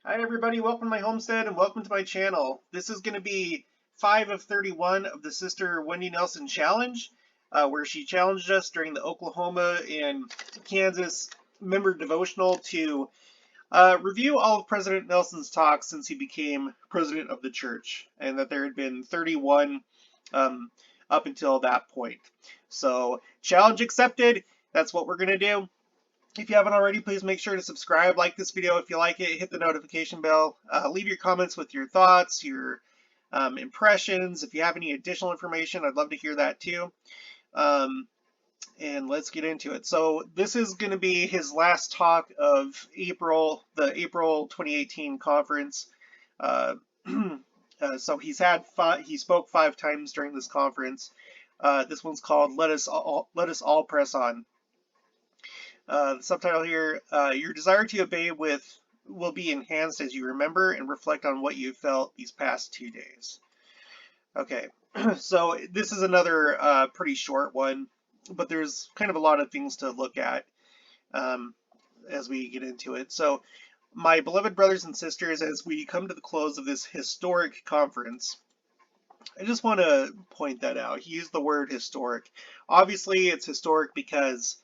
Hi everybody, welcome to my homestead and welcome to my channel. This is going to be 5 of 31 of the Sister Wendy Nelson Challenge, where she challenged us during the Oklahoma and Kansas member devotional to review all of President Nelson's talks since he became president of the church, and that there had been 31 up until that point. So, challenge accepted. That's what we're going to do. If you haven't already, please make sure to subscribe, like this video if you like it, hit the notification bell, leave your comments with your thoughts, your impressions. If you have any additional information, I'd love to hear that too. And let's get into it. So this is going to be his last talk of the April 2018 conference. So he spoke 5 times during this conference. This one's called "Let Us All Press On." The subtitle here, your desire to obey will be enhanced as you remember and reflect on what you felt these past 2 days. Okay, so this is another pretty short one, but there's kind of a lot of things to look at as we get into it. So, my beloved brothers and sisters, as we come to the close of this historic conference, I just want to point that out. He used the word historic. Obviously, it's historic because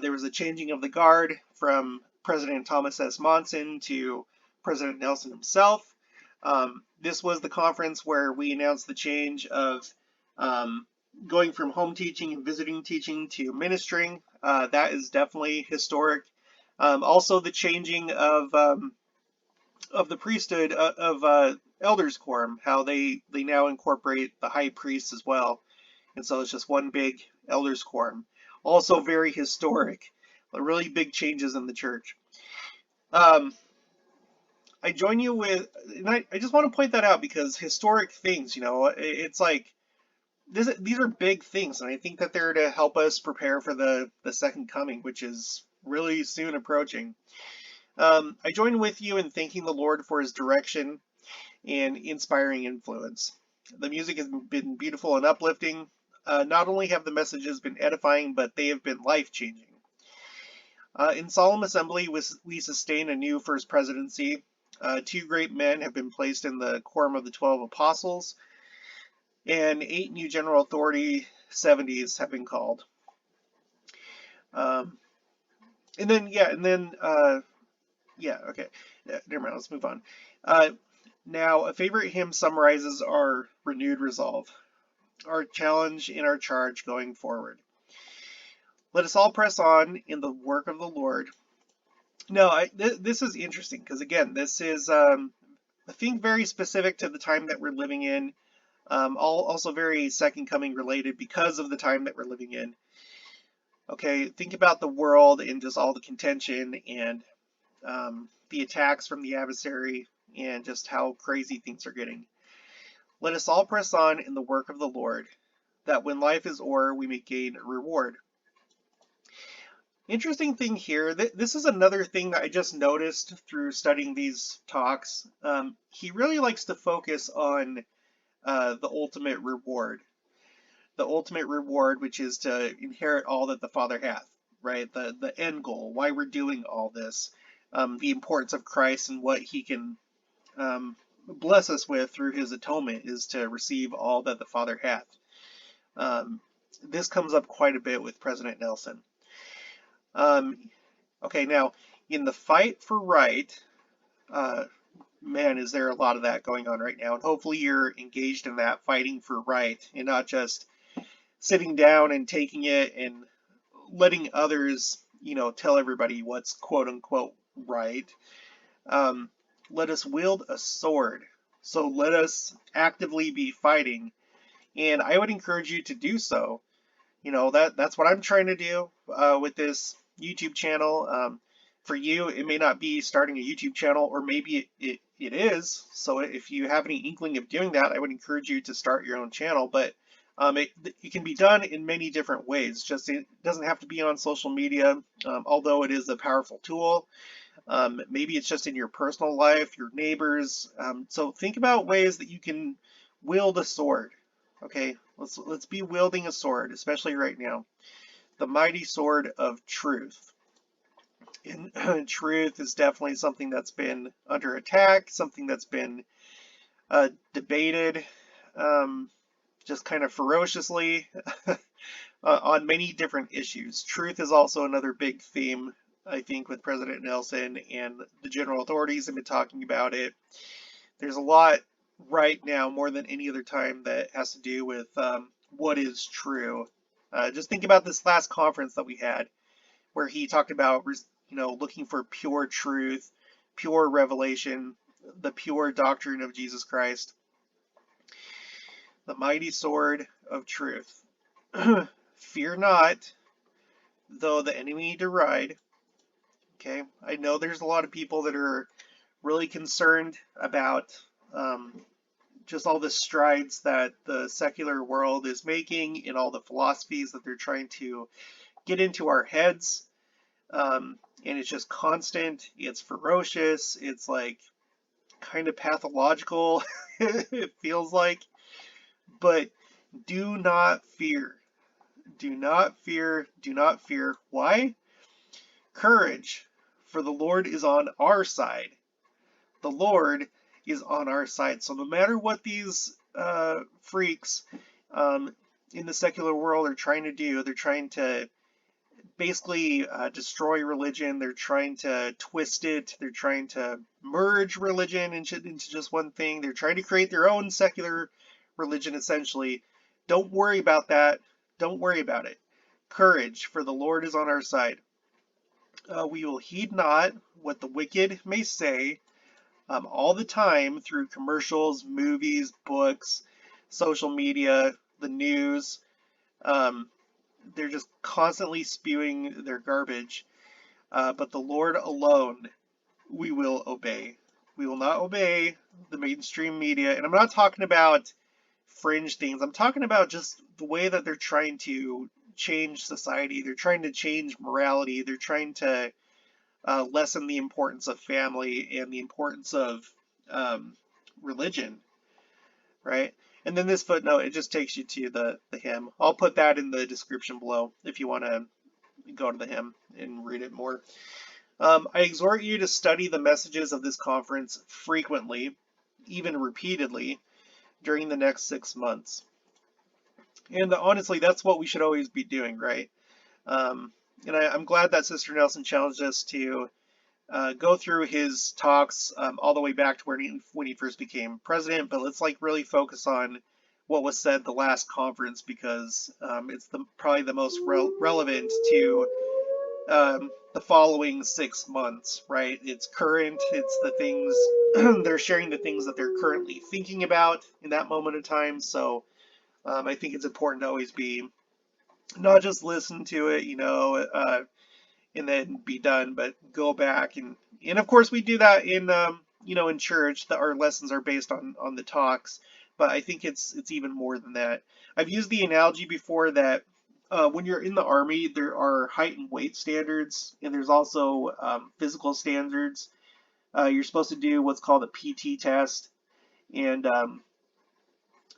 there was a changing of the guard from President Thomas S. Monson to President Nelson himself. This was the conference where we announced the change of going from home teaching and visiting teaching to ministering. That is definitely historic. Also, the changing of the priesthood of elders quorum, how they now incorporate the high priest as well, and so it's just one big elders quorum. Also very historic, really big changes in the church. I join you with, and I just want to point that out because historic things, it's like these are big things, and I think that they're to help us prepare for the second coming, which is really soon approaching. I join with you in thanking the Lord for his direction and inspiring influence. The music has been beautiful and uplifting. Not only have the messages been edifying, but they have been life-changing. In solemn assembly, we sustain a new first presidency. 2 great men have been placed in the quorum of the 12 apostles, and 8 new general authority 70s have been called. Okay. Never mind, let's move on. Now, a favorite hymn summarizes our renewed resolve, our challenge and our charge going forward. Let us all press on in the work of the Lord. Now, this is interesting because, again, this is, I think, very specific to the time that we're living in, also very second coming related because of the time that we're living in. Okay, think about the world and just all the contention and the attacks from the adversary and just how crazy things are getting. Let us all press on in the work of the Lord, that when life is o'er, we may gain a reward. Interesting thing here, this is another thing that I just noticed through studying these talks. He really likes to focus on the ultimate reward. The ultimate reward, which is to inherit all that the Father hath, right? The end goal, why we're doing all this, the importance of Christ and what he can bless us with through his atonement is to receive all that the Father hath. This comes up quite a bit with President Nelson. Okay, now, in the fight for right, man, is there a lot of that going on right now, and hopefully you're engaged in that, fighting for right, and not just sitting down and taking it and letting others, tell everybody what's quote-unquote right. Let us wield a sword. So let us actively be fighting. And I would encourage you to do so. That's what I'm trying to do with this YouTube channel. For you, it may not be starting a YouTube channel, or maybe it is. So if you have any inkling of doing that, I would encourage you to start your own channel. But it can be done in many different ways. Just it doesn't have to be on social media, although it is a powerful tool. Maybe it's just in your personal life, your neighbors. So think about ways that you can wield a sword. Okay, let's be wielding a sword, especially right now. The mighty sword of truth. And truth is definitely something that's been under attack, something that's been debated um, just kind of ferociously on many different issues. Truth is also another big theme, I think, with President Nelson, and the general authorities have been talking about it. There's a lot right now, more than any other time, that has to do with what is true. Just think about this last conference that we had, where he talked about, looking for pure truth, pure revelation, the pure doctrine of Jesus Christ, the mighty sword of truth. Fear not, though the enemy deride. Okay, I know there's a lot of people that are really concerned about just all the strides that the secular world is making and all the philosophies that they're trying to get into our heads. And it's just constant, it's ferocious, it's like kind of pathological, it feels like. But do not fear. Do not fear. Do not fear. Why? Courage, for the Lord is on our side. The Lord is on our side. So no matter what these freaks in the secular world are trying to do, they're trying to basically destroy religion. They're trying to twist it. They're trying to merge religion into just one thing. They're trying to create their own secular religion, essentially. Don't worry about that. Don't worry about it. Courage, for the Lord is on our side. We will heed not what the wicked may say all the time through commercials, movies, books, social media, the news. Um, they're just constantly spewing their garbage. But the Lord alone we will obey. We will not obey the mainstream media. And I'm not talking about fringe things. I'm talking about just the way that they're trying to change society. They're trying to change morality. They're trying to lessen the importance of family and the importance of religion, right? And then this footnote, it just takes you to the hymn. I'll put that in the description below if you want to go to the hymn and read it more. I exhort you to study the messages of this conference frequently, even repeatedly, during the next 6 months. And honestly, that's what we should always be doing, right? And I'm glad that Sister Nelson challenged us to go through his talks all the way back to when he first became president. But let's really focus on what was said the last conference, because it's probably the most relevant to the following 6 months, right? It's current. It's the things they're sharing, the things that they're currently thinking about in that moment of time. So I think it's important to always be not just listen to it, and then be done, but go back and of course we do that in in church. That our lessons are based on the talks, but I think it's even more than that. I've used the analogy before that when you're in the Army, there are height and weight standards, and there's also physical standards. You're supposed to do what's called a PT test, and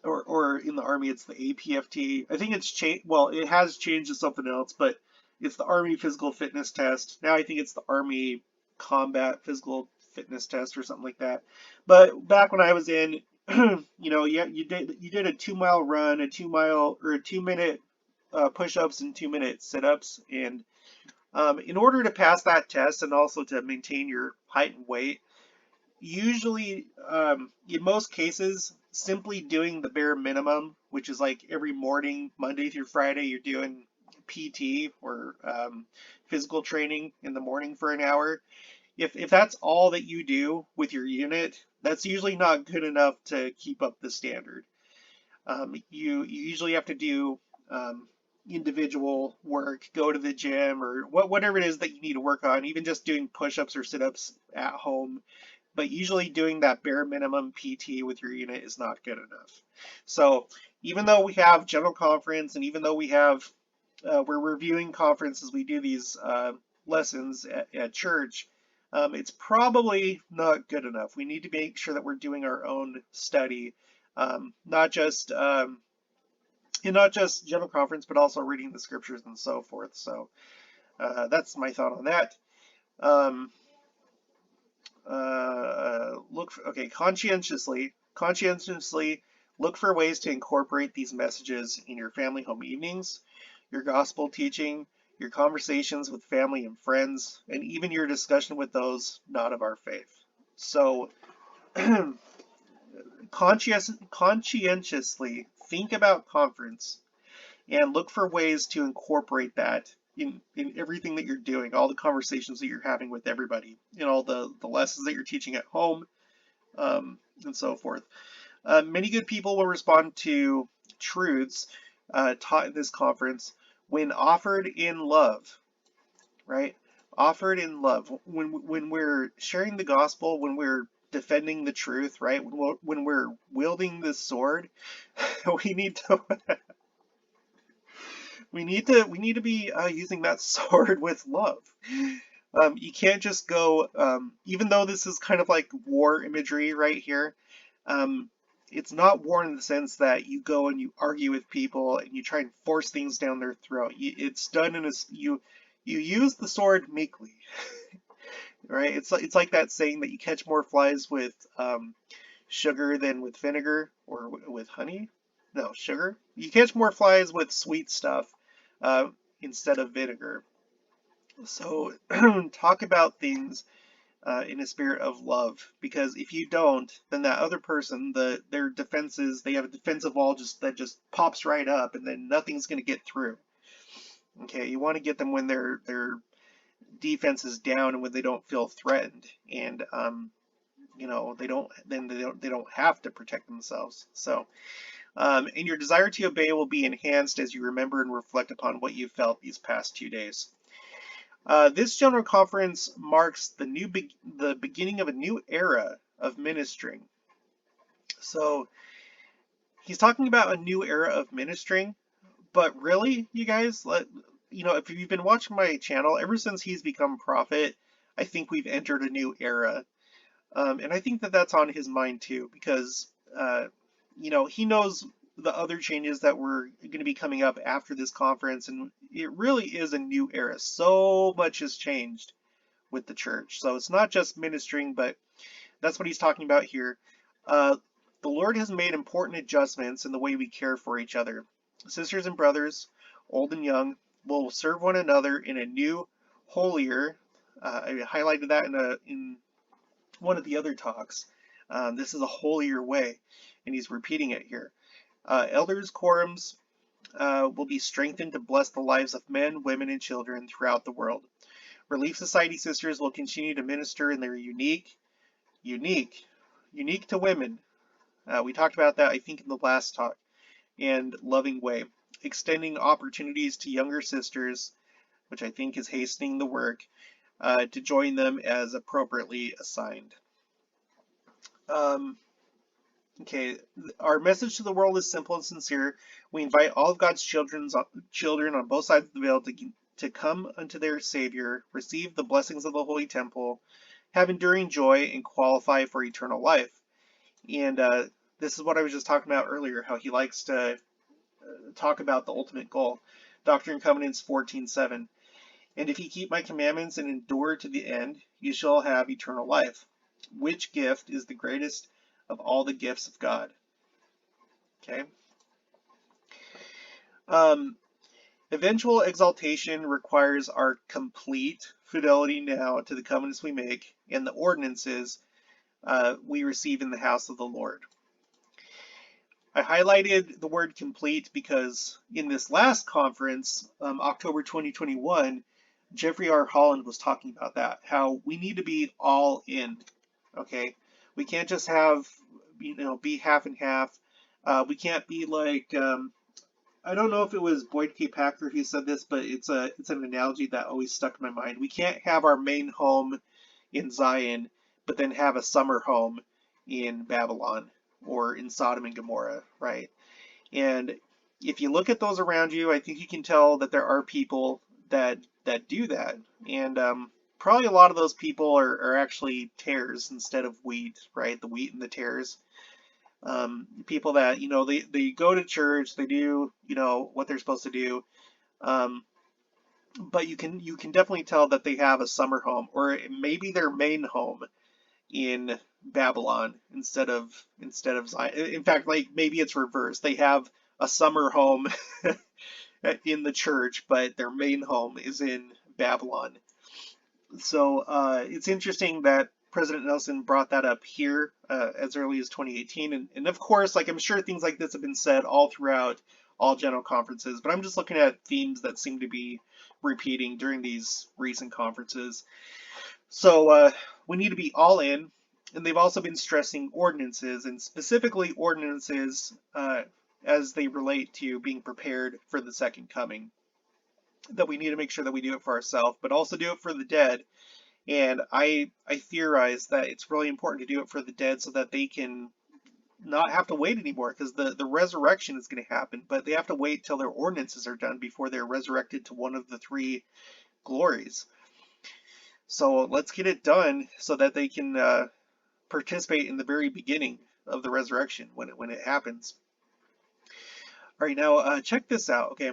or in the Army it's the APFT. I think it's changed. Well, it has changed to something else, but it's the Army Physical Fitness Test. Now I think it's the Army Combat Physical Fitness Test or something like that. But back when I was in, you did a 2 mile run, a 2 mile or a 2 minute push-ups and 2 minute sit-ups, and in order to pass that test and also to maintain your height and weight, usually, in most cases, simply doing the bare minimum, which is like every morning, Monday through Friday, you're doing PT or physical training in the morning for an hour. If that's all that you do with your unit, that's usually not good enough to keep up the standard. You usually have to do individual work, go to the gym, or whatever it is that you need to work on, even just doing push-ups or sit-ups at home. But usually doing that bare minimum PT with your unit is not good enough. So even though we have general conference, and even though we're reviewing conferences, we do these lessons at church, it's probably not good enough. We need to make sure that we're doing our own study, not just general conference, but also reading the scriptures and so forth. So that's my thought on that. Um, conscientiously look for ways to incorporate these messages in your family home evenings, your gospel teaching, your conversations with family and friends, and even your discussion with those not of our faith. So, conscientiously think about conference and look for ways to incorporate that in everything that you're doing, all the conversations that you're having with everybody, all the lessons that you're teaching at home, and so forth. Many good people will respond to truths taught in this conference when offered in love, right? Offered in love. When we're sharing the gospel, when we're defending the truth, right? When we're wielding this sword, we need to we need to be using that sword with love. You can't just go, even though this is kind of like war imagery right here. Um, it's not war in the sense that you go and you argue with people and you try and force things down their throat. It's done in a you use the sword meekly, right? It's like that saying that you catch more flies with sugar than with vinegar or with honey. No, sugar. You catch more flies with sweet stuff uh, instead of vinegar. So talk about things in a spirit of love, because if you don't, then that other person, their defenses, they have a defensive wall that just pops right up, and then nothing's going to get through. Okay, you want to get them when their defense is down and when they don't feel threatened, and they don't have to protect themselves. So and your desire to obey will be enhanced as you remember and reflect upon what you felt these past 2 days. This general conference marks the beginning of a new era of ministering. So he's talking about a new era of ministering, but really, you guys, if you've been watching my channel ever since he's become prophet, I think we've entered a new era. And I think that that's on his mind too, because he knows the other changes that were going to be coming up after this conference, and it really is a new era. So much has changed with the church. So it's not just ministering, but that's what he's talking about here. Uh, the Lord has made important adjustments in the way we care for each other. Sisters and brothers, old and young, will serve one another in a new, holier. I highlighted that in one of the other talks. This is a holier way, and he's repeating it here. Elders' quorums will be strengthened to bless the lives of men, women, and children throughout the world. Relief Society sisters will continue to minister in their unique to women. We talked about that, I think, in the last talk, and loving way, extending opportunities to younger sisters, which I think is hastening the work, to join them as appropriately assigned. Okay, our message to the world is simple and sincere. We invite all of God's children on both sides of the veil to come unto their Savior, receive the blessings of the Holy Temple, have enduring joy, and qualify for eternal life. And this is what I was just talking about earlier, how he likes to talk about the ultimate goal. Doctrine and Covenants 14:7. And if ye keep my commandments and endure to the end, you shall have eternal life. Which gift is the greatest of all the gifts of God? Okay. Eventual exaltation requires our complete fidelity now to the covenants we make and the ordinances we receive in the house of the Lord. I highlighted the word complete because in this last conference, October 2021, Jeffrey R. Holland was talking about that, how we need to be all in, okay? We can't just be half and half. We can't be like, I don't know if it was Boyd K. Packer who said this, but it's an analogy that always stuck in my mind. We can't have our main home in Zion, but then have a summer home in Babylon or in Sodom and Gomorrah, right? And if you look at those around you, I think you can tell that there are people that do that, and probably a lot of those people are actually tares instead of wheat, right? The wheat and the tares. People that they go to church, they do what they're supposed to do, but you can definitely tell that they have a summer home, or maybe their main home in Babylon instead of Zion. In fact, like maybe it's reversed. They have a summer home in the church, but their main home is in Babylon. So it's interesting that President Nelson brought that up here as early as 2018, and of course, like I'm sure things like this have been said all throughout all general conferences, but I'm just looking at themes that seem to be repeating during these recent conferences. So we need to be all in, and they've also been stressing ordinances, and specifically ordinances as they relate to being prepared for the second coming. That we need to make sure that we do it for ourselves, but also do it for the dead. And I theorize that it's really important to do it for the dead so that they can not have to wait anymore, because the resurrection is going to happen, but they have to wait till their ordinances are done before they're resurrected to one of the three glories. So let's get it done so that they can participate in the very beginning of the resurrection when it happens. All right, now check this out. Okay,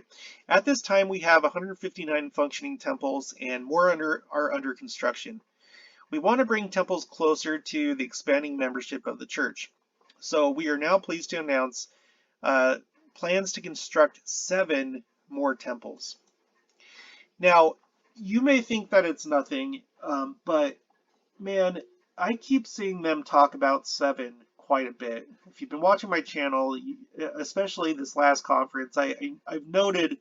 at this time we have 159 functioning temples, and more are under construction. We want to bring temples closer to the expanding membership of the church. So we are now pleased to announce uh, plans to construct 7 more temples. Now, you may think that it's nothing, but man, I keep seeing them talk about 7 quite a bit. If you've been watching my channel, especially this last conference, I've noted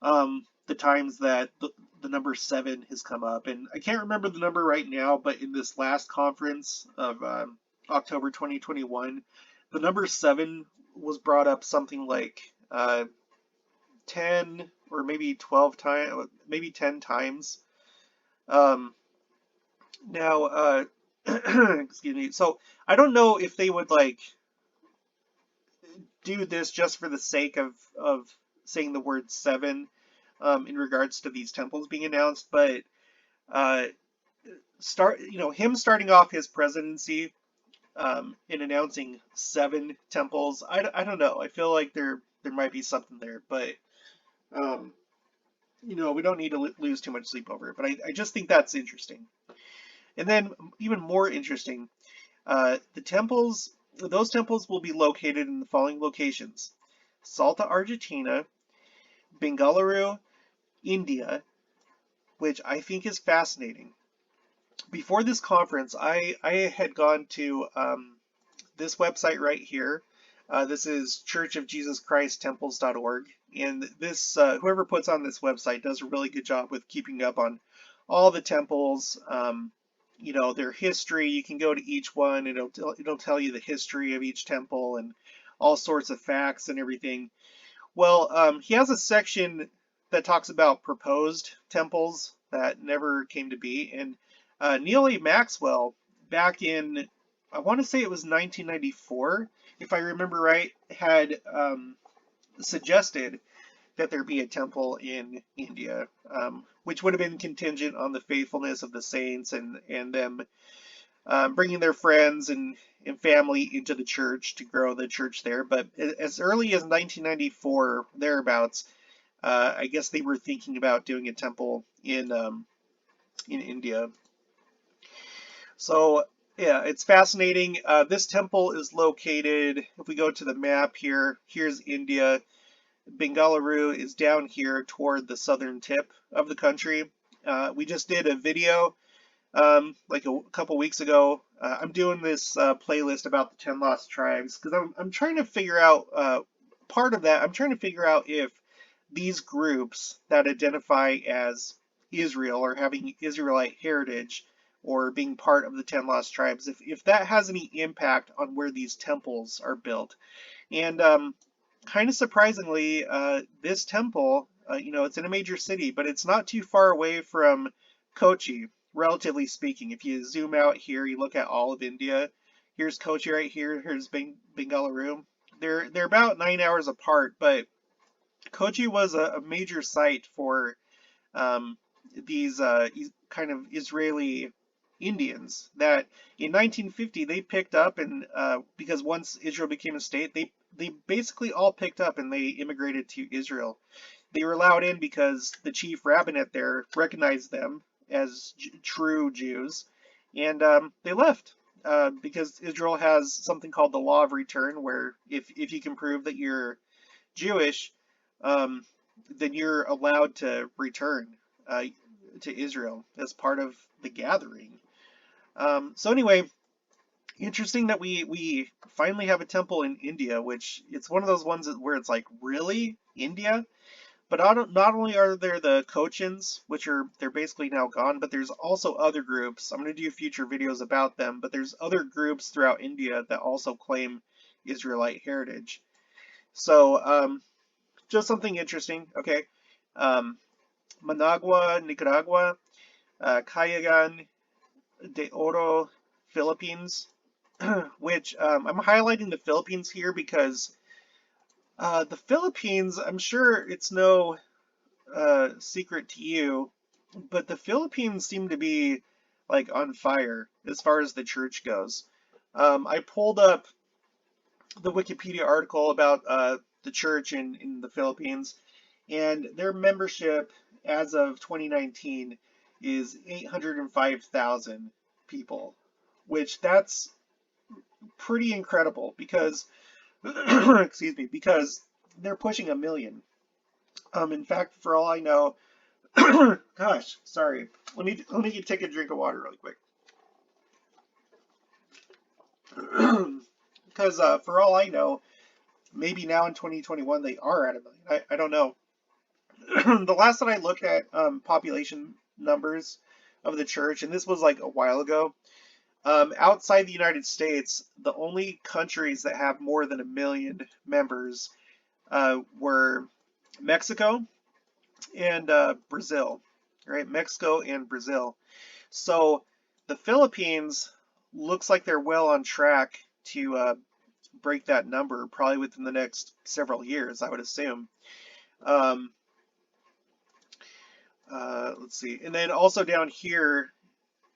the times that the number 7 has come up, and I can't remember the number right now, but in this last conference of October 2021, the number 7 was brought up something like 10 or maybe 12 times, maybe 10 times. Um, now, excuse me. So I don't know if they would like do this just for the sake of saying the word 7 in regards to these temples being announced, but uh, him starting off his presidency in announcing 7 temples. I don't know. I feel like there might be something there, but um, we don't need to lose too much sleep over it. But I just think that's interesting. And then even more interesting, those temples will be located in the following locations: Salta, Argentina; Bengaluru, India, which I think is fascinating. Before this conference, I had gone to this website right here. This is churchofjesuschristtemples.org, and this whoever puts on this website does a really good job with keeping up on all the temples, their history. You can go to each one, and it'll tell you the history of each temple and all sorts of facts and everything. Well, he has a section that talks about proposed temples that never came to be, and Neil A. Maxwell, back in, I want to say it was 1994, if I remember right, had suggested that there be a temple in India, which would have been contingent on the faithfulness of the saints and them bringing their friends and family into the church to grow the church there. But as early as 1994, thereabouts, I guess they were thinking about doing a temple in India. So yeah, it's fascinating. This temple is located, if we go to the map here, here's India. Bengaluru is down here toward the southern tip of the country. We just did a video like a couple weeks ago. I'm doing this playlist about the 10 lost tribes because I'm trying to figure out part of that. I'm trying to figure out if these groups that identify as Israel or having Israelite heritage or being part of the 10 lost tribes, if that has any impact on where these temples are built. And kind of surprisingly, this temple, it's in a major city, but it's not too far away from Kochi, relatively speaking. If you zoom out here, you look at all of India. Here's Kochi right here. Here's Bengaluru. They're about 9 hours apart, but Kochi was a major site for these kind of Israeli Indians that in 1950 they picked up, and because once Israel became a state, they basically all picked up and they immigrated to Israel. they were allowed in because the chief rabbinate there recognized them as true Jews, and they left because Israel has something called the law of return, where if you can prove that you're Jewish, um, then you're allowed to return uh, to Israel as part of the gathering. So anyway, interesting that we finally have a temple in India, which it's one of those ones where it's like, really, India? But not only are there the Kochins, which they're basically now gone, but there's also other groups. I'm going to do future videos about them, but there's other groups throughout India that also claim Israelite heritage. So just something interesting. Okay, Managua, Nicaragua, Cayagan de Oro, Philippines, which I'm highlighting the Philippines here because the Philippines, I'm sure it's no secret to you, but the Philippines seem to be like on fire as far as the church goes. I pulled up the Wikipedia article about the church in the Philippines, and their membership as of 2019 is 805,000 people, which that's pretty incredible because, excuse me, because they're pushing 1 million. In fact, for all I know, gosh, sorry. Let me take a drink of water really quick. Because for all I know, maybe now in 2021 they are at 1 million. I don't know. The last that I looked at population numbers of the church, and this was like a while ago, outside the United States, the only countries that have more than 1 million members were Mexico and Brazil, right? Mexico and Brazil. So the Philippines looks like they're well on track to break that number, probably within the next several years, I would assume. Um, let's see. And then also down here,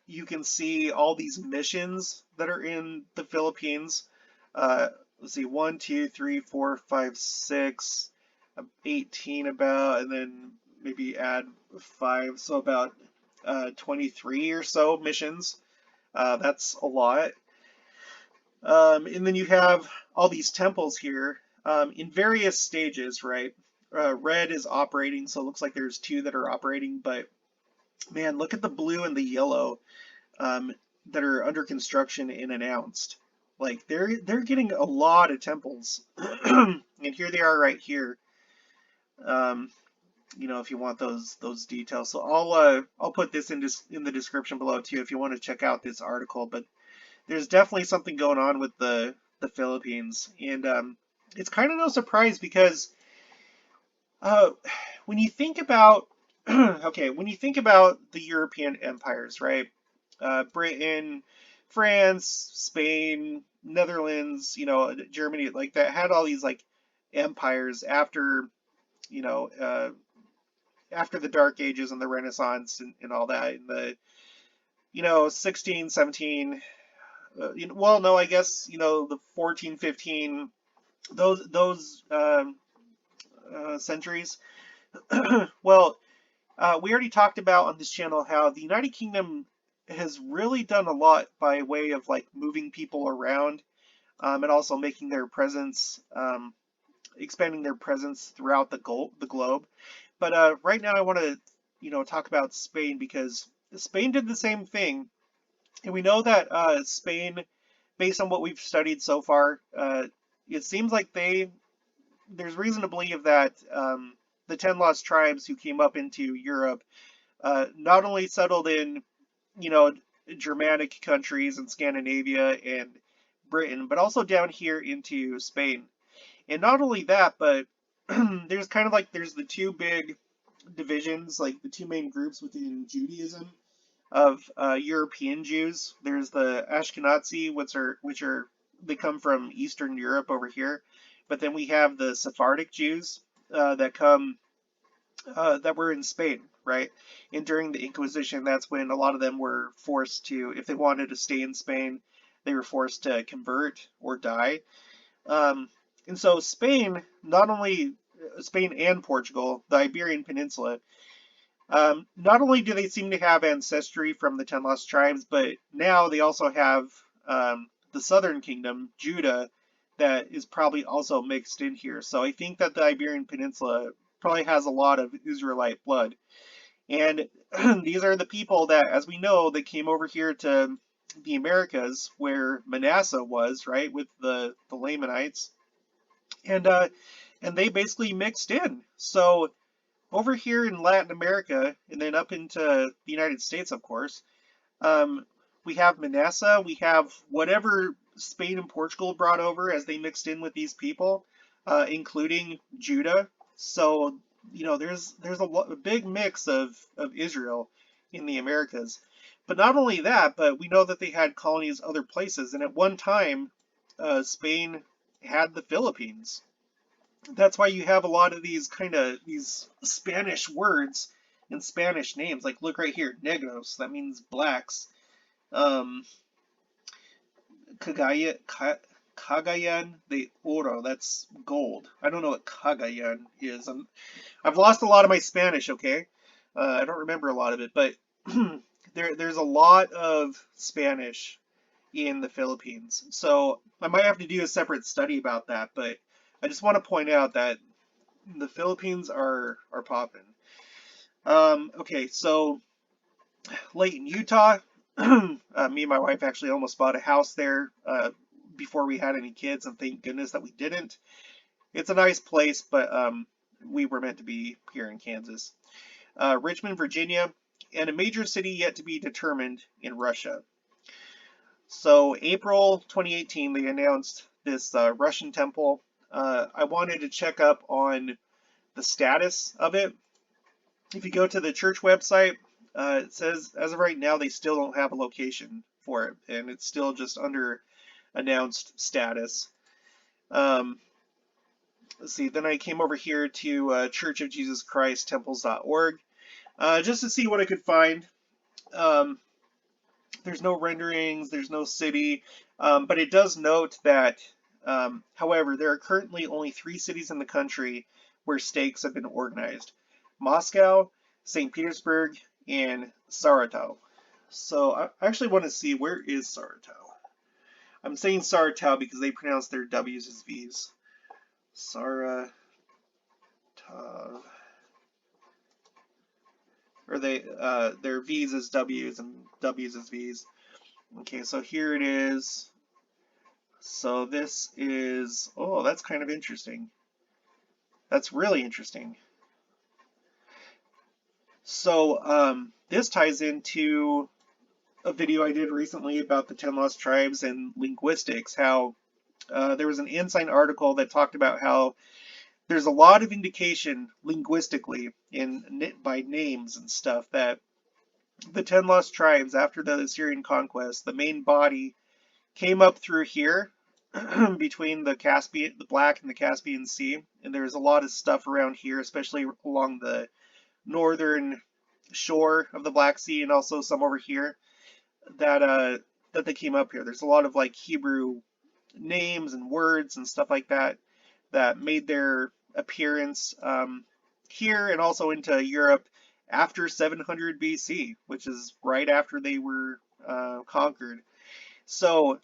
you can see all these missions that are in the Philippines. Let's see, 1, 2, 3, 4, 5, 6, 18 about, and then maybe add 5, so about 23 or so missions. That's a lot. And then you have all these temples here in various stages, right? Red is operating, so it looks like there's 2 that are operating, but man, look at the blue and the yellow that are under construction and announced. Like they're getting a lot of temples, and here they are right here. You know, if you want those details, so I'll put this in the description below too if you want to check out this article. But there's definitely something going on with the Philippines, and it's kind of no surprise because uh, when you think about okay, when you think about the European empires, right? Britain, France, Spain, Netherlands, you know, Germany, like that had all these like empires after, you know, after the Dark Ages and the Renaissance and all that in the, you know, 16, 17, well, no, I guess, you know, the 14, 15, those centuries. Well, we already talked about on this channel how the United Kingdom has really done a lot by way of like moving people around and also making their presence, expanding their presence throughout the globe. But right now I want to, you know, talk about Spain because Spain did the same thing. And we know that Spain, based on what we've studied so far, it seems like there's reason to believe that the 10 lost tribes who came up into Europe not only settled in, you know, Germanic countries and Scandinavia and Britain, but also down here into Spain. And not only that, but there's kind of like there's the 2 big divisions, like the 2 main groups within Judaism of European Jews. There's the Ashkenazi, which are they come from Eastern Europe over here, but then we have the Sephardic Jews that come that were in Spain, right? And during the Inquisition, that's when a lot of them were forced to, if they wanted to stay in Spain, they were forced to convert or die. And so Spain not only Spain and Portugal, the Iberian Peninsula. Not only do they seem to have ancestry from the 10 lost tribes, but now they also have the southern kingdom, Judah, that is probably also mixed in here. So I think that the Iberian Peninsula probably has a lot of Israelite blood. And these are the people that, as we know, they came over here to the Americas, where Manasseh was, right, with the Lamanites, and uh, and they basically mixed in. So over here in Latin America, and then up into the United States, of course, um, we have Manasseh, we have whatever Spain and Portugal brought over as they mixed in with these people, including Judah. So, there's a big mix of Israel in the Americas. But not only that, but we know that they had colonies other places. And at one time, Spain had the Philippines. That's why you have a lot of these Spanish words and Spanish names. Like, look right here, negros, that means blacks. Um, Cagayan de Oro, that's gold. I don't know what Cagayan is. I've lost a lot of my Spanish, okay? I don't remember a lot of it, but there's a lot of Spanish in the Philippines. So I might have to do a separate study about that, but I just want to point out that the Philippines are popping. Okay, so Layton, Utah. Me and my wife actually almost bought a house there before we had any kids, and thank goodness that we didn't. It's a nice place, but we were meant to be here in Kansas. Richmond, Virginia, and a major city yet to be determined in Russia. So April 2018, they announced this Russian temple. I wanted to check up on the status of it. If you go to the church website, it says as of right now they still don't have a location for it, and it's still just under announced status. Let's see, then I came over here to Church of Jesus Christ Temples.org just to see what I could find. There's no renderings, there's no city, but it does note that, however, there are currently only 3 cities in the country where stakes have been organized: Moscow, St. Petersburg, and Saratov. So I actually want to see, where is Saratov? I'm saying Saratov because they pronounce their W's as V's. Saratov. Or their V's as W's and W's as V's. Okay, so here it is. So this is, oh, that's kind of interesting. That's really interesting. So this ties into a video I did recently about the 10 lost tribes and linguistics, how there was an Ensign article that talked about how there's a lot of indication linguistically by names and stuff that the 10 lost tribes after the Assyrian conquest, the main body came up through here between the Black and the Caspian Sea, and there's a lot of stuff around here, especially along the northern shore of the Black Sea, and also some over here that they came up here. There's a lot of like Hebrew names and words and stuff like that that made their appearance here and also into Europe after 700 BC, which is right after they were conquered. So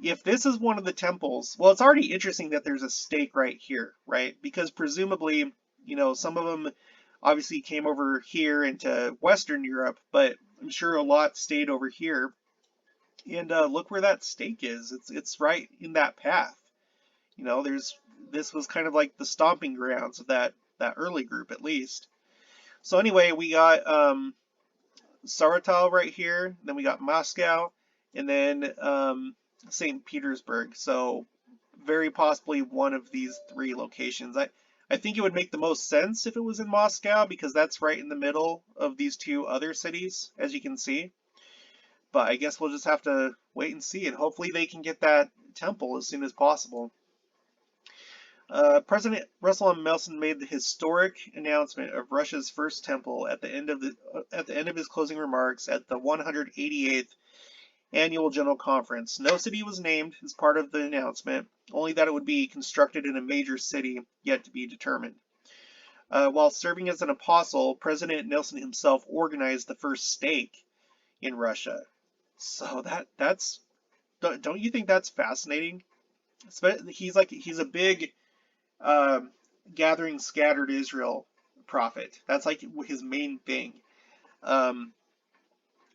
if this is one of the temples, well, it's already interesting that there's a stake right here, right? Because presumably, some of them obviously came over here into Western Europe, but I'm sure a lot stayed over here. And look where that stake is. It's right in that path. This was kind of like the stomping grounds of that early group, at least. So anyway, we got Saratov right here, then we got Moscow, and then St. Petersburg. So very possibly one of these 3 locations. I think it would make the most sense if it was in Moscow, because that's right in the middle of these 2 other cities, as you can see. But I guess we'll just have to wait and see, and hopefully they can get that temple as soon as possible. President Russell M. Nelson made the historic announcement of Russia's first temple at the end of his closing remarks at the 188th annual general conference. No city was named as part of the announcement, only that it would be constructed in a major city yet to be determined. While serving as an apostle, President Nelson himself organized the first stake in Russia. So that's don't you think that's fascinating? He's a big gathering scattered Israel prophet. That's like his main thing. Um,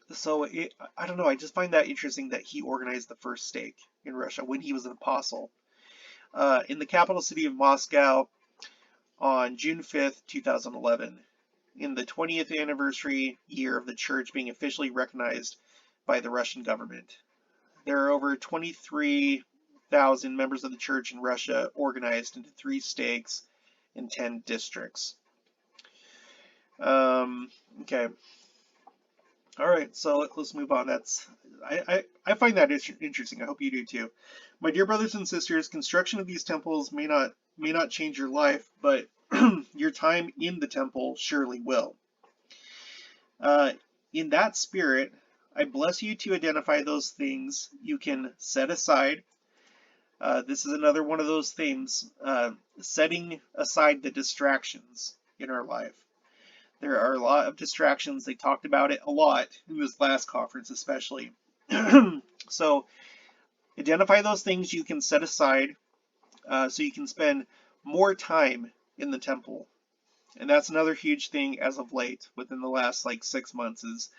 I don't know. I just find that interesting that he organized the first stake in Russia when he was an apostle. In the capital city of Moscow on June 5th, 2011, in the 20th anniversary year of the church being officially recognized by the Russian government. There are over 23,000 members of the church in Russia organized into 3 stakes in 10 districts. Okay. All right, so let's move on. I find that interesting. I hope you do too. My dear brothers and sisters, construction of these temples may not change your life, but your time in the temple surely will. In that spirit, I bless you to identify those things you can set aside. This is another one of those themes, setting aside the distractions in our life. There are a lot of distractions. They talked about it a lot in this last conference, especially. So identify those things you can set aside so you can spend more time in the temple. And that's another huge thing as of late, within the last 6 months, is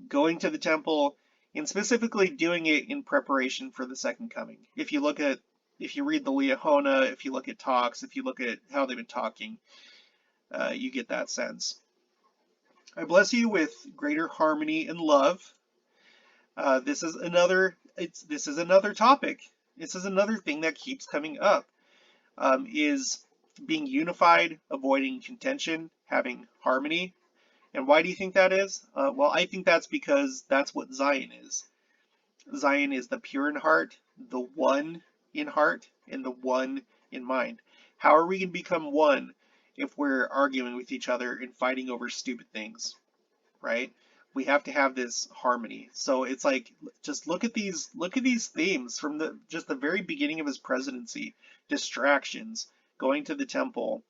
going to the temple and specifically doing it in preparation for the second coming. If you read the Liahona, if you look at talks, if you look at how they've been talking, you get that sense. I bless you with greater harmony and love. This is another topic. This is another thing that keeps coming up, is being unified, avoiding contention, having harmony. And why do you think that is? Well, I think that's because that's what Zion is. Zion is the pure in heart, the one in heart, and the one in mind. How are we going to become one if we're arguing with each other and fighting over stupid things, right? We have to have this harmony. So it's like, just look at these themes from the very beginning of his presidency: distractions, going to the temple,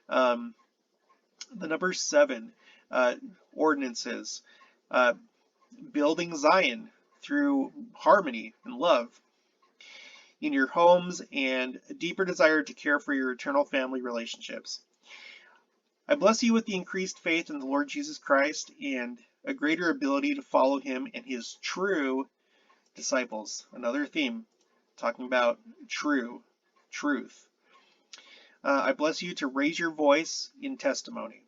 the number 7, ordinances, building Zion through harmony and love in your homes, and a deeper desire to care for your eternal family relationships. I bless you with the increased faith in the Lord Jesus Christ and a greater ability to follow him and his true disciples. Another theme, talking about truth. I bless you to raise your voice in testimony.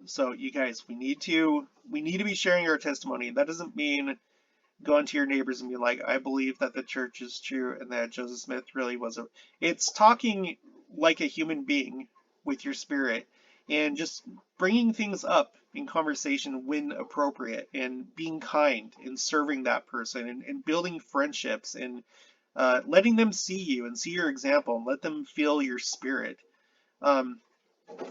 So you guys, we need to be sharing our testimony. That doesn't mean going to your neighbors and be like, I believe that the church is true and that Joseph Smith really was It's talking like a human being with your spirit and just bringing things up in conversation when appropriate, and being kind and serving that person, and building friendships, and letting them see you and see your example and let them feel your spirit. I'm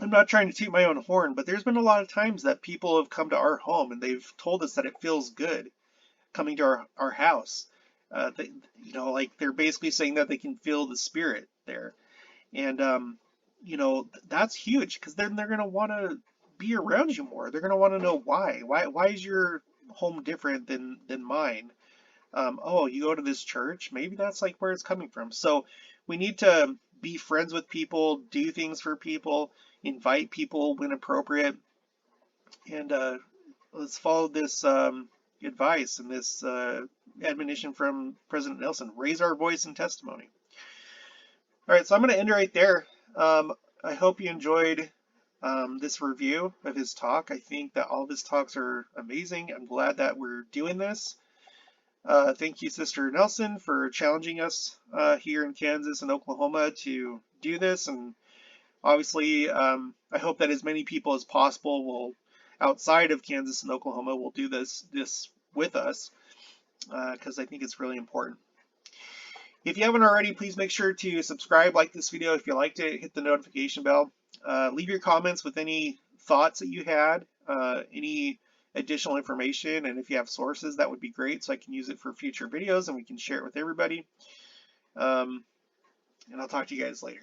not trying to toot my own horn, but there's been a lot of times that people have come to our home and they've told us that it feels good coming to our house. They're basically saying that they can feel the spirit there. And, that's huge, because then they're going to want to be around you more. They're going to want to know why. Why is your home different than mine? Oh, you go to this church? Maybe that's where it's coming from. So we need to be friends with people, do things for people, invite people when appropriate, and let's follow this advice and this admonition from President Nelson: raise our voice in testimony. All right, so I'm going to end it right there. I hope you enjoyed this review of his talk. I think that all of his talks are amazing. I'm glad that we're doing this. Thank you, Sister Nelson, for challenging us here in Kansas and Oklahoma to do this. And obviously, I hope that as many people as possible will, outside of Kansas and Oklahoma, will do this with us, because I think it's really important. If you haven't already, please make sure to subscribe, like this video if you liked it, hit the notification bell. Leave your comments with any thoughts that you had, any additional information, and if you have sources, that would be great, so I can use it for future videos and we can share it with everybody. And I'll talk to you guys later.